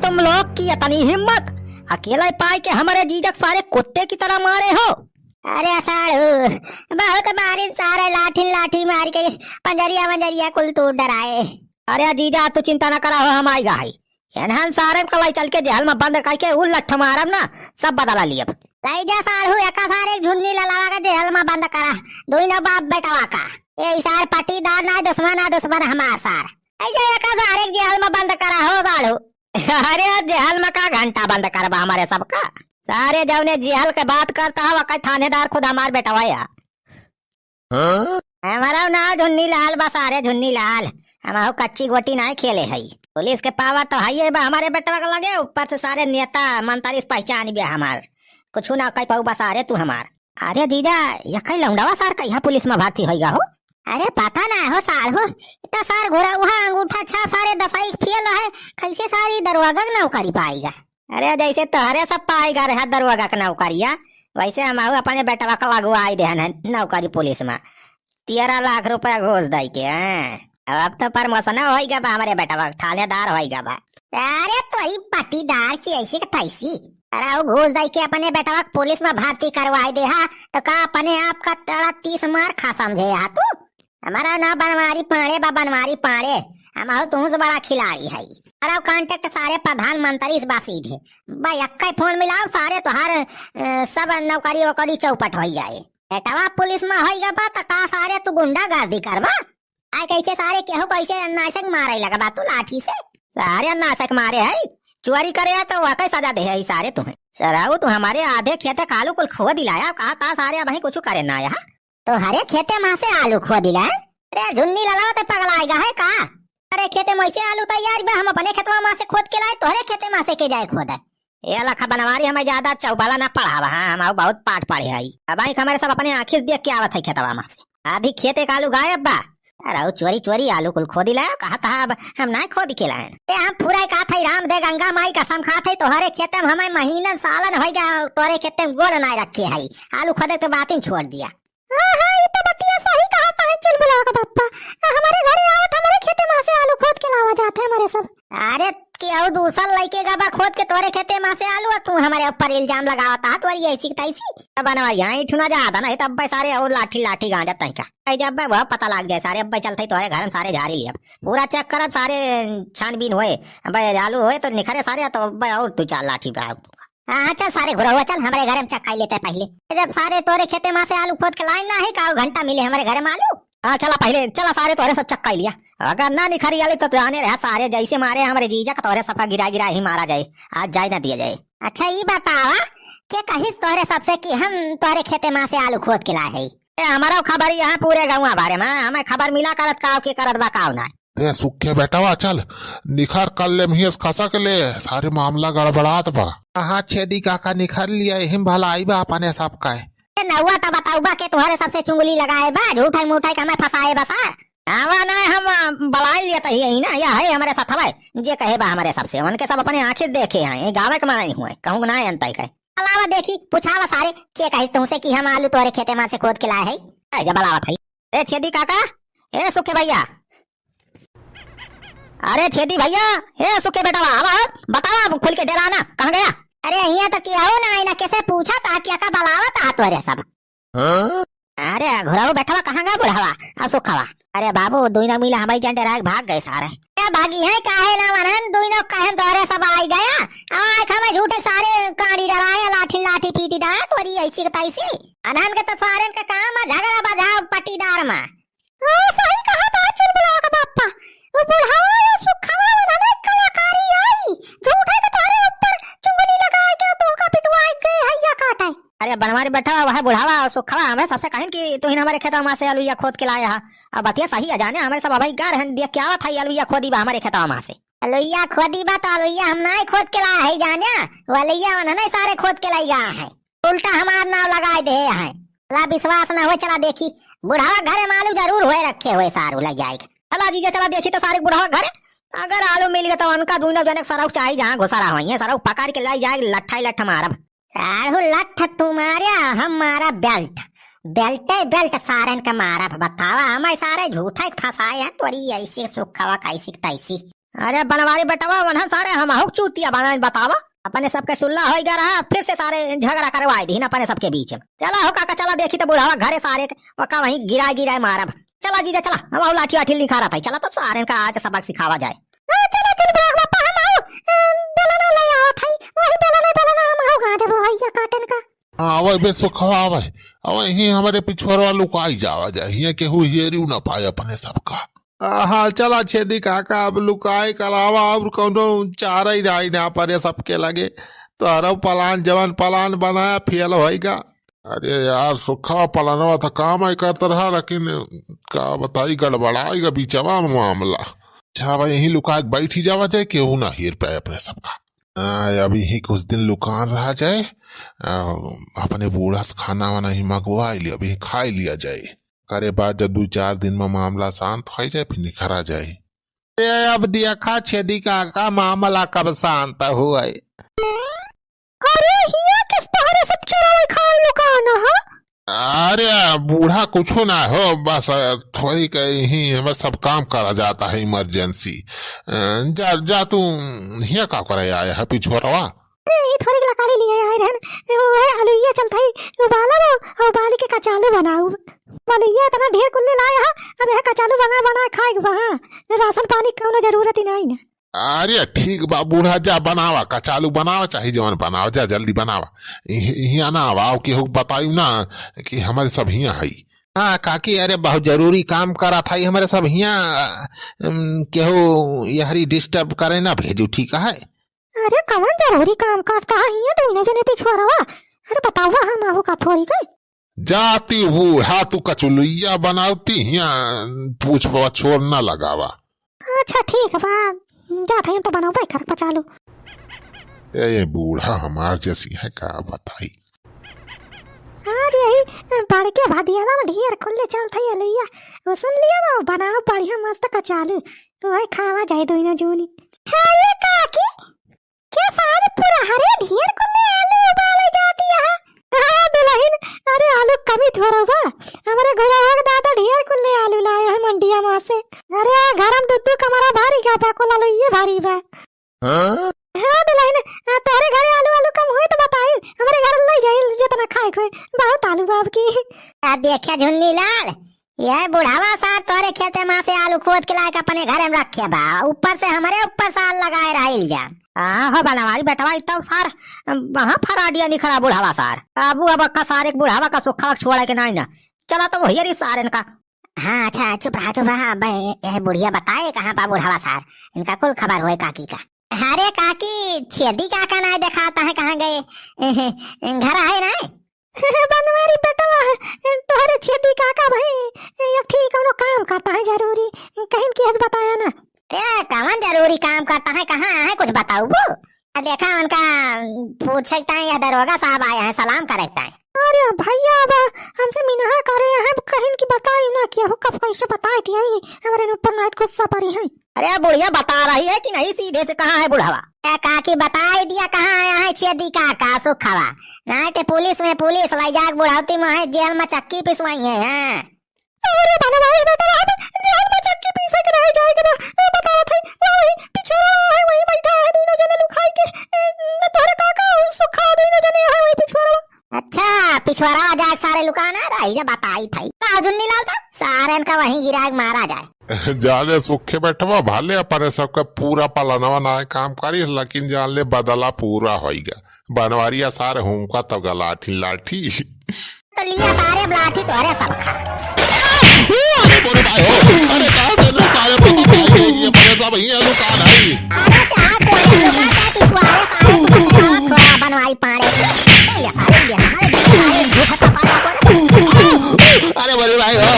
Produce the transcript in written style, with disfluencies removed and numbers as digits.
तुम लोग की इतनी हिम्मत, अकेला पाई के हमारे जीजक सारे कुत्ते की तरह मारे हो। अरे साड़ू बहुत मारी सारे लाठी लाठी मार के पंजरिया मंजरिया कुल तू डराए। अरे जीजा तू चिंता न करा हो, हम आई गाई हम सारे कलाई चल के जेल में बंद करके उ लठ मारब ना, सब बदला लियब। लई जा साड़ू एका सारे झुन्नी ललावा के जेल में बंद करा, दुई न बाप बेटवा का ए सार पटीदार ना दुश्मन हमार सार। आई जा एका सारे जेल में बंद करा हो साड़ू। अरे जेल में का घंटा बंद करबा हमारे सबका, सारे जवने जेल के बात करता हो वक़्त थानेदार खुद हमार बेटवा या हमारा ना झुन्नी लाल, बस सारे झुन्नी लाल, हम कच्ची गोटी नहीं खेले है। पुलिस के पावर तो है बा हमारे बेटवा का लगे, ऊपर से सारे नेता मंत्री पहचान भी हमार, कुछ ना कह पाऊ बस अरे तू हमार। अरे जीजा ये कई लौंडवा सार कहीं पुलिस में भर्ती होगा हो? अरे पता ना हो सार हो, इतना सार घोड़ा वहाँ अंगूठा छा सारे दसाई फेल है, कैसे सारी दरवाजा नौकरी पाएगा? अरे जैसे तोहरे सब पाएगा रहा दरवाजा का नौकरिया, वैसे हम अपने बेटवा का लगवाई दे नौकरी पुलिस में 13 लाख रुपया घूस दे के। अब तो प्रमोशन होगा बा हमारे बेटवा, थानेदार होगा बा। अरे तो ही पटीदार की ऐसी तैसी, अरे वो घूस दे के अपने बेटवा पुलिस में भर्ती करवाई दे हा, तो का अपने आप का तड़ा 30 मार खा समझे हा तू? हमारा ना बनवारी पाड़े बा बनवारी पाड़े, हम तुम से बड़ा खिलाड़ी है। अरे कांटेक्ट सारे प्रधानमंत्री इस बात सीधे भाई अक्का फोन मिलाओ सारे तोहार सब नौकरी वोकरी चौपट हो जाए। बेटवा पुलिस में होगा बा तो का सारे तू गुंडा गर्दी करबा? आय कैसे सारे केहू कैसे नाशक मारे लगा बा तू लाठी से? सारे नाशक मारे है, चोरी करे तो वाकई सजा दे है सारे तुम्हें। सराऊ तू हमारे आधे खेते कालू कुल खो दिलाया, कहा था सारे भाई कुछ करे ना यहाँ तो हरे खेते माँ से आलू खो दिलाए? अरे झुन्नी ललाओ तो पगलाएगा है का? अरे खेते में से आलू तैयार बे, हम अपने खेतवा माँ से खोद के लाए, तोहरे खेते माँ से के जाए खोद है? ये लखा बनवारी हमें ज्यादा चौबाला ना पढ़ावा, हम बहुत पाठ पढ़े है। अब हमारे सब अपने आखिर देख के आवत है खेतवा माँ से, आधी खेते का आलू गायब बा। अरे चोरी चोरी आलू कुल खोदी लाया, कहा था अब हम ना खोद के लाए। हम पूरा का थे राम दे गंगा माई कसम खा थे तोहरे खेते में हमें महीना सालन हो गया, तोहरे खेते में गोड़ ना रखे है, आलू खोदे के बात ही छोड़ दिया। ये तो बतिया सही कहा था चुलबुला का पप्पा, हमारे घरे आवत हमारे खेते में से आलू खोद के लावा जाते हैं हमारे सब। अरे क्यों दूसरा लड़के का बा खोद के तोरे खेते में से आलू, तू हमारे ऊपर इल्जाम लगावता तोरी ऐसी तैसी? बनवा यहाँ ठुना जाता ना तब सारे और लाठी लाठी गांजा तय का जब वह पता लग गया सारे अब चलते तोरे घर में सारे झाड़ी लिया पूरा चेक कर सारे छानबीन हुए आलू हुए तो निखरे सारे, तो और तू चाल लाठी पे। हाँ चल सारे घुरा हुआ, चल हमारे घर में चक्का लेते पहले, जब सारे तोरे खेते में से आलू खोद के लाइन ना है का घंटा मिले हमारे घर में आलू। हाँ चला पहले चला सारे तोरे सब चक्का लिया, अगर ना निखरी आले तो आने रहा सारे जैसे मारे हमारे जीजा का तोरे सबका गिरा गिरा ही मारा जाए, आज जाए ना दिया जाए। अच्छा ये बतावा क्या कहीं तोरे सबसे कि हम तोरे खेते में से आलू खोद के लाए है? हमारा खबर यहाँ पूरे गाँव बारे में हमें खबर मिला करत काव के करत बा काव ना। रे सुखे बेटावा चल निखर कर ले मियस खसा के ले, सारे मामला गड़बड़ात बा। हाँ छेदी काका निखर लिया हिम भला आई बा अपने सब का नौवा तो बताऊ बा के तुम्हारे सबसे चुंगली लगाए बा, झूठा मूठा का मैं फंसाए बसा। आवा ना हम बलाई लिया तो यही ना, या है हमारे साथ हवा जे कहे बा हमारे सबसे, उनके सब अपने आंखें देखे हैं गाँव के में नहीं हुए कहूँ ना अंत कहे अलावा देखी पूछावा सारे के कहे तुमसे कि हम आलू तोरे खेते में से खोद के लाए है? जब बलावत है ए छेदी काका, ए सुखे भैया, अरे छेदी भैया, ए सुखे बेटा बतावा खुल के डरा ना कहाँ गया? अरे यहाँ तो क्या हो ना कैसे पूछा था क्या का बलावत आ तोरे सब? अरे घुराओ बैठा कहाँ गया बुढ़ावा अब सुखावा? अरे बाबू दुई ना मिला हमारी जन डरा भाग गए सारे। क्या भागी है काहे ना मनन दुई ना कहे तोरे सब आई गया, आए हमें झूठे सारे काड़ी डराया लाठी लाठी पीटी डाया तोरी ऐसी तैसी। अनहन के तो सारे का काम है झगड़ा बजाओ पटीदार में। सही कहा था चुलबुला का पापा, वो बुढ़ावा या सुखावा मनन कलाकारी आई झूठे के तारे ऊपर चुंगली लगाए के भूखा पिटवाई के हैया काटे। अरे बनवारी बैठा वह बुढ़ावा और सुखावा हमें सबसे कहें कि तू हमारे खेतों में से आलूया खोद के लाया है, अब बतिया सही है जाने हमारे सब भाई गार हैं देख क्या था आलूया खोदी बा हमारे खेतों में से। आलूया खोदी बा तो आलूया हम ना खोद के लाए है जाने, वालैया उन्होंने सारे खोद के लाई गया है, उल्टा हमार नाम लगाए दे है। ला विश्वास ना हो चला देखी बुढ़ावा घरे में आलू जरूर हुए रखे हुए सारू लग जाएगा। अला जी चला देखी तो सारे बुढ़ावा घरे अगर आलू मिल गया तो उनका दूना जनक सराउ चाहिए जहाँ घुसा रहा है सराउ पकड़ के लाई जाए लट्ठा ही लट्ठा मारब। सारू लट्ठ तुम्हारा हमारा बेल्ट बेल्ट बेल्ट सारन का मारा बतावा हमें सारे झूठा फंसाए हैं तोरी ऐसी सुखावा कैसी तैसी। अरे बनवारी बेटवा वनहन सारे हम हुक चूतिया बना बतावा अपने सबके सुल्ला हो गया रहा फिर से सारे झगड़ा करवाई दी अपने सबके बीच में। चला हो काका चला देखी तो बुढ़ावा घरे सारे वका वहीं गिरा मारब। चला जीजा चला हम लाठी वाठी निखा रहा था। चला तो सारे का आज सबक सिखावा जाए। चलो चल बुढ़ा बापा हम आओ बेलना ले आओ थाई वही बेलना हम आओ गा देबो भैया काटन का। आवे बे सुखवा आवे अवे ही हमारे पिछोरवा लुकाई जावा जाए हिया केहू हेरियो न पाए अपने सबका। हाल चला छेदी काका अब लुकाए कलावा अब कौनो चारा ही राई ना परे सबके लगे तो अरब पलान जवान पलान बनाया फेल होएगा। अरे यार सुखा पलानवा था काम आई करता रहा लेकिन का बताई गड़बड़ाएगा बीचवा में मामला। अच्छा भाई यही लुका बैठ ही जावा जाए केहू ना हेर पाए अपने सबका। अभी ही कुछ दिन लुकान रहा जाए अपने बूढ़ा से खाना वाना ही मंगवा लिया अभी खाई लिया जाए। करे बाद जब 2-4 दिन में मामला शांत हो जाए फिर निखरा जाए। अब देखा छेदी का मामला कब शांत हुआ। अरे हिया किस तरह सब चुराए खाए लुकाना है। अरे बूढ़ा कुछ ना हो बस थोड़ी कहीं हमें सब काम करा जाता है इमरजेंसी। जा जा तू हिया का करे आया है पिछोरवा। थोड़ी लकाली लिए आए रहन वो आलू ये चलता ही उबाला वो उबाल के कचालू बनाऊ वाले ये इतना ढेर कुल्ले लाया है अब है कचालू बना खाए वहां राशन पानी कोनो जरूरत ही नहीं ना। अरे ठीक बा बूढ़ा जा बनावा कचालू बनावा चाहे जवान बनावा जा जल्दी बनावा हिया ना आवा कि हो बतायू ना कि हमारे सब हिया है। हाँ काकी अरे बहुत जरूरी काम करा था हमारे सब हिया केहू यहरी डिस्टर्ब करे ना भेजू ठीक है। अरे कौन जरूरी काम करता है ये दोनों जने पिछवारवा। अरे बताओ हम आहू का फोड़ी गई जाती हूँ हाँ तू कचुलुइया बनाती हिया पूछ छोड़ न लगावा। अच्छा ठीक है बा जाते हैं तो बनाओ भाई कर पचालू। ये बूढ़ा हमार जैसी है का बताई। अरे यही बढ़ के भादियाला में ढेर खुले चलता है लइया वो सुन लिया ना बनाओ बढ़िया मस्त कचालू तो भाई खावा जाए दोनों जोनी। हां ये काकी क्या सारे पूरा हरे ढेर कुल्ले आलू उबाले जाती है। हां दुल्हन अरे आलू कमी थोड़ा बा हमारे घर दादा ढेर कुल्ले आलू लाए हैं मंडिया में से। अरे गरम दूध कमरा भारी का पाको लालो ये भारी बा। हां दुल्हन तारे घरे आलू कम हुए तो बताई हमारे घर ले जाए जितना खाए खोए बहुत आलू बाप की। देखिया झुन्नी लाल यह बुढ़ावा साथ तोरे खेते मां से आलू खोद के लाके अपने घर में रखे बा ऊपर से हमारे ऊपर साल लगाए रहिल जा। हो बनवारी बेटवा इतना सार वहाँ फराडिया निखरा बुढ़ावा सार अबू अब का सारे बुढ़ावा का सुखा छोड़ा के नहीं ना चला तो वही रही सारे का। हाँ अच्छा चुप रहा यह बुढ़िया बताए कहाँ पा बुढ़ावा सार इनका कुल खबर हुए काकी का। अरे काकी छेदी काका नहीं दिखाता है कहाँ गए घर आए ना। बनवारी बेटवा तोहरे छेदी काका भाई एक ठीक कोनो काम करता है जरूरी कहीं केस बताया ना। कौन जरूरी काम करता है कहाँ है कुछ बताओ वो। देखा उनका पूछ सकता है या दरोगा साहब आया है सलाम करता है। अरे भैया अब हमसे मिनहा करे हैं कहीं की बताई ना क्या हो कब कैसे बताई थी हमारे ऊपर नाइट गुस्सा पड़ी है। अरे बुढ़िया बता रही है कि नहीं सीधे से कहाँ है बुढ़ावा। काकी बताई दिया कहाँ आया है छेदी काका सुखवा नहीं तो पुलिस लाई जाग बुढ़ावती में है जेल में चक्की पिसवाई है। अरे बनवारी बेटा जेल में चक्की पीसे के नहीं जाएगा ना बता थे वही पिछोरा है वही बैठा है दोनों जने लुकाई के तोरे काका सुखा दोनों जने है वही पिछोरा। अच्छा पिछवाड़ा जाग सारे लुकाना रही जा बताई थी जुन्नी लाल था सारे का वहीं गिराग मारा जाए। जाले सुखे बैठवा भाले अपने सबका पूरा पलानवा ना काम करी लेकिन जाले बदला पूरा होएगा बनवारिया सारे होमका तब लाठी लाठी तो लिया सारे लाठी तोरे सब खा। अरे बोले भाई हो अरे कहां से सारे पति भाई ये बड़े सब यहां दुकान है। अरे चाह कोई लुकाता पिछवाड़े सारे तो बच्चे थोड़ा बनवाई पाड़े ये सारे हमारे जगह सारे झूठा सारे अरे बोले भाई हो